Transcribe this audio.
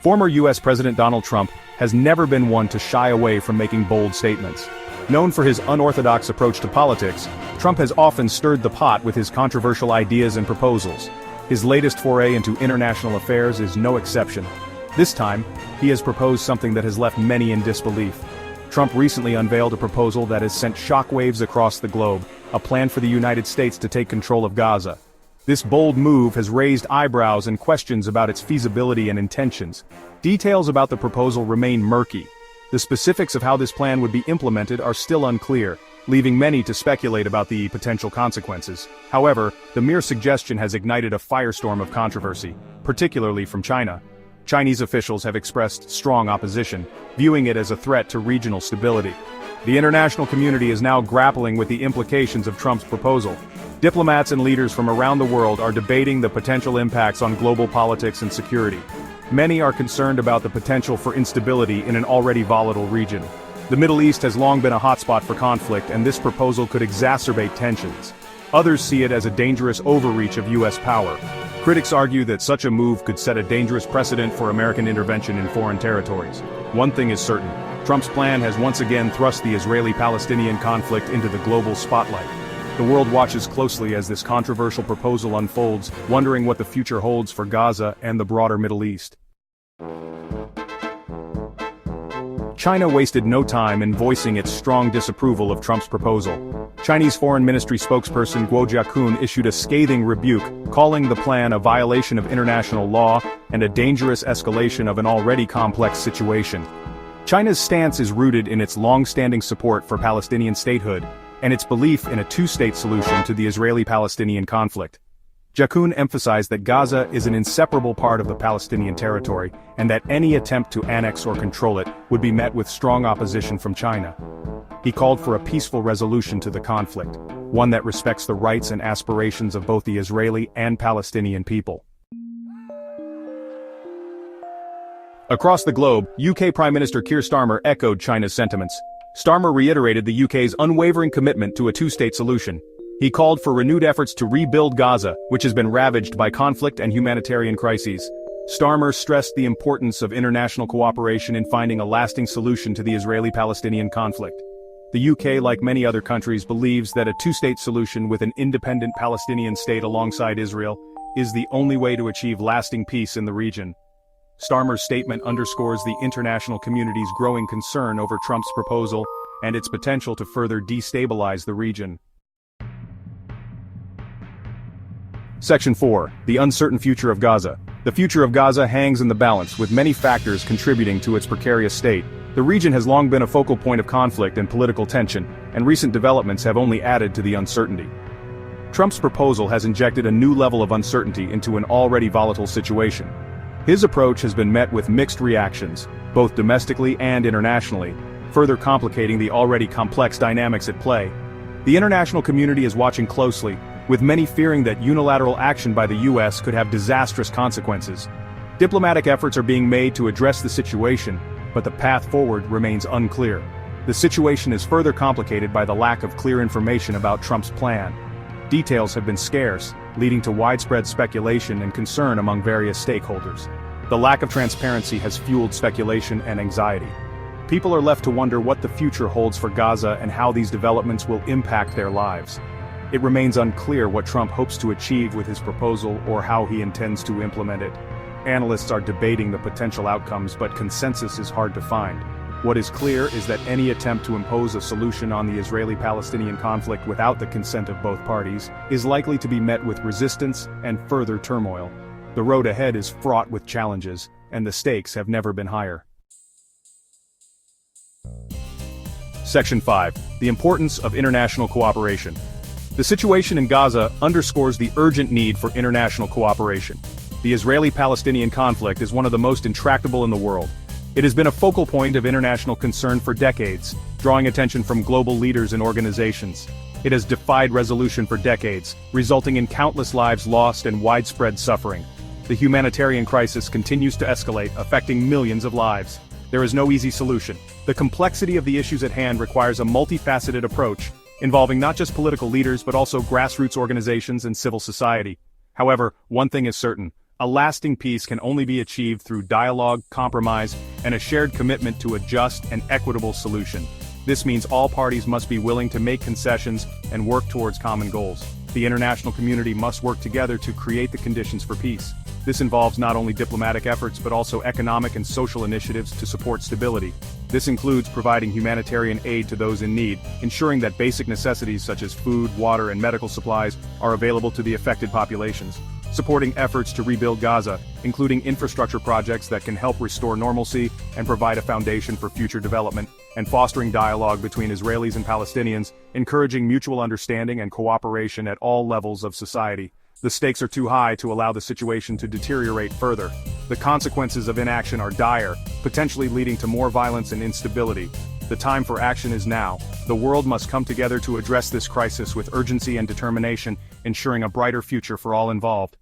Former US President Donald Trump has never been one to shy away from making bold statements. Known for his unorthodox approach to politics, Trump has often stirred the pot with his controversial ideas and proposals. His latest foray into international affairs is no exception. This time, he has proposed something that has left many in disbelief. Trump recently unveiled a proposal that has sent shockwaves across the globe, a plan for the United States to take control of Gaza. This bold move has raised eyebrows and questions about its feasibility and intentions. Details about the proposal remain murky. The specifics of how this plan would be implemented are still unclear, leaving many to speculate about the potential consequences. However, the mere suggestion has ignited a firestorm of controversy, particularly from China. Chinese officials have expressed strong opposition, viewing it as a threat to regional stability. The international community is now grappling with the implications of Trump's proposal. Diplomats and leaders from around the world are debating the potential impacts on global politics and security. Many are concerned about the potential for instability in an already volatile region. The Middle East has long been a hotspot for conflict, and this proposal could exacerbate tensions. Others see it as a dangerous overreach of U.S. power. Critics argue that such a move could set a dangerous precedent for American intervention in foreign territories. One thing is certain: Trump's plan has once again thrust the Israeli-Palestinian conflict into the global spotlight. The world watches closely as this controversial proposal unfolds, wondering what the future holds for Gaza and the broader Middle East. China wasted no time in voicing its strong disapproval of Trump's proposal. Chinese Foreign Ministry spokesperson Guo Jiakun issued a scathing rebuke, calling the plan a violation of international law and a dangerous escalation of an already complex situation. China's stance is rooted in its long-standing support for Palestinian statehood and its belief in a two-state solution to the Israeli-Palestinian conflict. Jiakun emphasized that Gaza is an inseparable part of the Palestinian territory, and that any attempt to annex or control it would be met with strong opposition from China. He called for a peaceful resolution to the conflict, one that respects the rights and aspirations of both the Israeli and Palestinian people. Across the globe, UK Prime Minister Keir Starmer echoed China's sentiments. Starmer reiterated the UK's unwavering commitment to a two-state solution. He called for renewed efforts to rebuild Gaza, which has been ravaged by conflict and humanitarian crises. Starmer stressed the importance of international cooperation in finding a lasting solution to the Israeli-Palestinian conflict. The UK, like many other countries, believes that a two-state solution with an independent Palestinian state alongside Israel is the only way to achieve lasting peace in the region. Starmer's statement underscores the international community's growing concern over Trump's proposal and its potential to further destabilize the region. Section 4. The uncertain future of Gaza. The future of Gaza hangs in the balance, with many factors contributing to its precarious state. The region has long been a focal point of conflict and political tension, and recent developments have only added to the uncertainty. Trump's proposal has injected a new level of uncertainty into an already volatile situation. His approach has been met with mixed reactions, both domestically and internationally, further complicating the already complex dynamics at play. The international community is watching closely, with many fearing that unilateral action by the US could have disastrous consequences. Diplomatic efforts are being made to address the situation, but the path forward remains unclear. The situation is further complicated by the lack of clear information about Trump's plan. Details have been scarce, leading to widespread speculation and concern among various stakeholders. The lack of transparency has fueled speculation and anxiety. People are left to wonder what the future holds for Gaza and how these developments will impact their lives. It remains unclear what Trump hopes to achieve with his proposal or how he intends to implement it. Analysts are debating the potential outcomes, but consensus is hard to find. What is clear is that any attempt to impose a solution on the Israeli-Palestinian conflict without the consent of both parties is likely to be met with resistance and further turmoil. The road ahead is fraught with challenges, and the stakes have never been higher. Section 5. The importance of international cooperation. The situation in Gaza underscores the urgent need for international cooperation. The Israeli-Palestinian conflict is one of the most intractable in the world. It has been a focal point of international concern for decades, drawing attention from global leaders and organizations. It has defied resolution for decades, resulting in countless lives lost and widespread suffering. The humanitarian crisis continues to escalate, affecting millions of lives. There is no easy solution. The complexity of the issues at hand requires a multifaceted approach, involving not just political leaders but also grassroots organizations and civil society. However, one thing is certain: A lasting peace can only be achieved through dialogue, compromise, and a shared commitment to a just and equitable solution. This means all parties must be willing to make concessions and work towards common goals. The international community must work together to create the conditions for peace. This involves not only diplomatic efforts but also economic and social initiatives to support stability. This includes providing humanitarian aid to those in need, ensuring that basic necessities such as food, water, and medical supplies are available to the affected populations. Supporting efforts to rebuild Gaza, including infrastructure projects that can help restore normalcy and provide a foundation for future development, and fostering dialogue between Israelis and Palestinians, encouraging mutual understanding and cooperation at all levels of society. The stakes are too high to allow the situation to deteriorate further. The consequences of inaction are dire, potentially leading to more violence and instability. The time for action is now. The world must come together to address this crisis with urgency and determination, ensuring a brighter future for all involved.